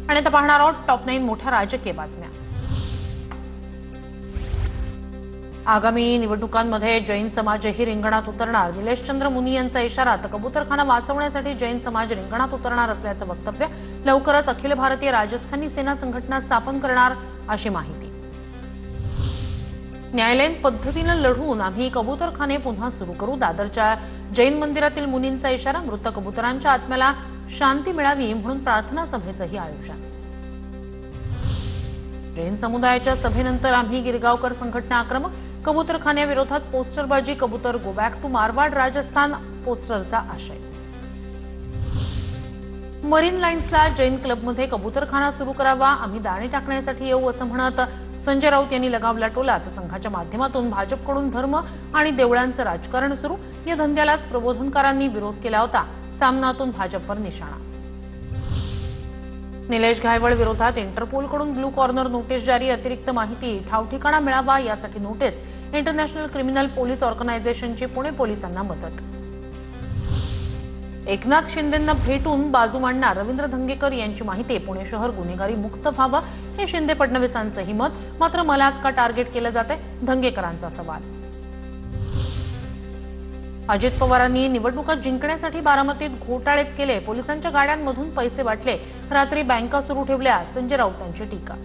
आणि आता पाहणार आहोत टॉप 9 मोठ्या राजकीय बातम्या। आगामी निवडणुकांमध्ये जैन समाजही रिंगणात उतरणार। निलेशचंद्र मुनी यांचा इशारा। तर कबूतरखाना वाचवण्यासाठी जैन समाज रिंगणात उतरणार असल्याचं वक्तव्य। लवकरच अखिल भारतीय राजस्थानी सेना संघटना स्थापन करणार अशी माहिती। न्यायालयीन पद्धतीने लढून आम्ही कबूतरखाने पुन्हा सुरू करू। दादरच्या जैन मंदिरातील मुनींचा इशारा। मृत कबूतरांच्या आत्म्याला शांती मिळावी म्हणून प्रार्थना सभेचंही आयोजन। जैन समुदायाच्या सभेनंतर आम्ही गिरगावकर संघटना आक्रमक। कबूतरखान्याविरोधात पोस्टरबाजी। कबूतर go back to Marwar Rajasthan पोस्टरचा आशय। मरीन लाईन्सला जैन क्लबमध्ये कबूतरखाना सुरू करावा। आम्ही दाणे टाकण्यासाठी येऊ असं म्हणत संजय राऊत यांनी लगावला टोला। तर संघाच्या माध्यमातून भाजपकडून धर्म आणि देवळांचं राजकारण सुरू। या धंद्यालाच प्रबोधनकारांनी विरोध केला होता। सामनातून भाजपवर निशाणा। निलेश घायवळ विरोधात इंटरपोलकडून ब्लू कॉर्नर नोटीस जारी। अतिरिक्त माहिती ठावठिकाणा मिळावा यासाठी notice. International criminal police ऑर्गनायझेशनची Pune पोलिसांना मदत। एकनाथ शिंदेंना भेटून बाजू मांडणार रवींद्र धंगेकर यांची माहिती। पुणे शहर गुन्हेगारी मुक्त व्हावं हे शिंदे फडणवीसांचंही मत। मात्र मलाच का टार्गेट केलं जाते, धंगेकरांचा सवाल। अजित पवारांनी निवडणुका जिंकण्यासाठी बारामतीत घोटाळेच केले। पोलिसांच्या गाड्यांमधून पैसे वाटले। रात्री बँका सुरू ठेवल्या। संजय राऊतांची टीका।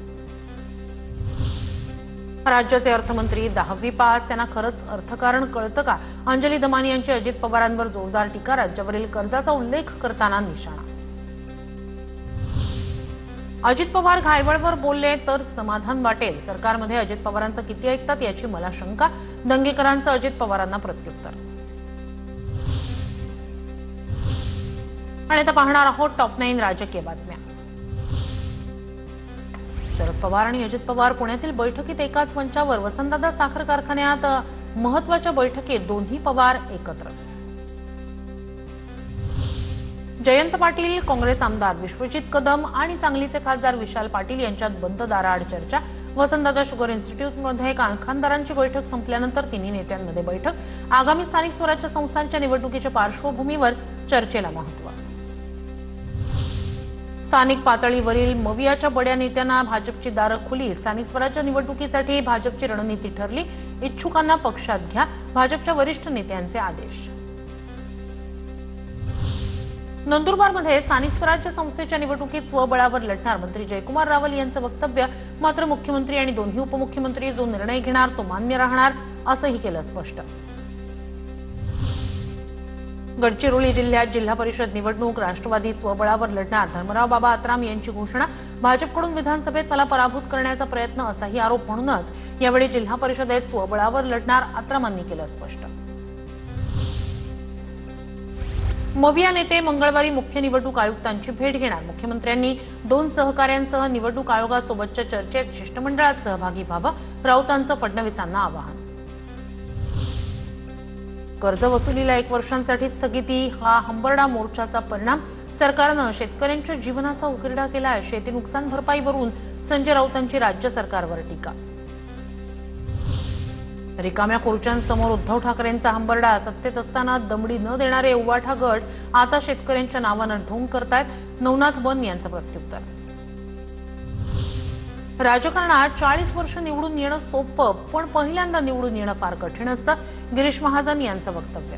राज्याचे अर्थमंत्री 10वी पास, त्यांना खरंच अर्थकारण कळतं का? अंजली दमानी यांची अजित पवारांवर जोरदार टीका। राज्यावरील कर्जाचा उल्लेख करताना निशाणा। अजित पवार घायवळवर बोलले तर समाधान वाटेल। सरकारमध्ये अजित पवारांचं किती ऐकतात याची मला शंका। दंगेकरांचं अजित पवारांना प्रत्युत्तर। आणि आता पाहणार आहोत टॉप 9 राजकीय बातम्या। शरद पवार आणि अजित पवार पुण्यातील बैठकीत एकाच मंचावर। वसंतदादा साखर कारखान्यात महत्त्वाच्या बैठकीत दोन्ही पवार एकत्र। जयंत पाटील, काँग्रेस आमदार विश्वजित कदम आणि सांगलीचे खासदार विशाल पाटील यांच्यात बंद दाराआड चर्चा। वसंतदादा शुगर इन्स्टिट्यूटमध्ये कारखानदारांची बैठक संपल्यानंतर तिन्ही नेत्यांमध्ये बैठक। आगामी स्थानिक स्वराज्य संस्थांच्या निवडणुकीच्या पार्श्वभूमीवर चर्चेला महत्त्व। स्थानिक पातळीवरील मवियाच्या बड्या नेत्यांना भाजपची दारं खुली। स्थानिक स्वराज्य निवडणुकीसाठी भाजपची रणनीती ठरली। इच्छुकांना पक्षात घ्या, भाजपच्या वरिष्ठ नेत्यांचे आदेश। नंदुरबारमध्ये स्थानिक स्वराज्य संस्थेच्या निवडणुकीत स्वबळावर लढणार मंत्री जयकुमार रावल यांचं वक्तव्य। मात्र मुख्यमंत्री आणि दोन्ही उपमुख्यमंत्री जो निर्णय घेणार तो मान्य राहणार असंही केलं स्पष्ट। गडचिरोली जिल्ह्यात जिल्हा परिषद निवडणूक राष्ट्रवादी स्वबळावर लढणार। धर्मराव बाबा आत्राम यांची घोषणा। भाजपकडून विधानसभेत मला पराभूत करण्याचा प्रयत्न असाही आरोप म्हणूनच यावेळी जिल्हा परिषदेत स्वबळावर लढणार आत्रामांनी केलं स्पष्ट। मविया नेते मंगळवारी मुख्य निवडणूक आयुक्तांची भेट घेणार। मुख्यमंत्र्यांनी 2 सहकाऱ्यांसह निवडणूक आयोगासोबतच्या चर्चेत शिष्टमंडळात सहभागी व्हावं। राऊतांचं फडणवीसांना आवाहन। कर्ज वसुलीला 1 वर्षांसाठी स्थगिती हा हंबरडा मोर्चाचा परिणाम। सरकारनं शेतकऱ्यांच्या जीवनाचा उकिरडा केलाय। शेती नुकसान भरपाईवरून संजय राऊतांची राज्य सरकारवर टीका। रिकाम्या खुर्च्यांसमोर उद्धव ठाकरेंचा हंबरडा। सत्तेत असताना दमडी न देणारे उवाठा गट आता शेतकऱ्यांच्या नावानं ढोंग करतायत। नवनाथ बन यांचं प्रत्युत्तर। राजकारणात 40 वर्ष निवडून येणं सोपं, पण पहिल्यांदा निवडून येणं फार कठीण असतं। गिरीश महाजन यांचं वक्तव्य।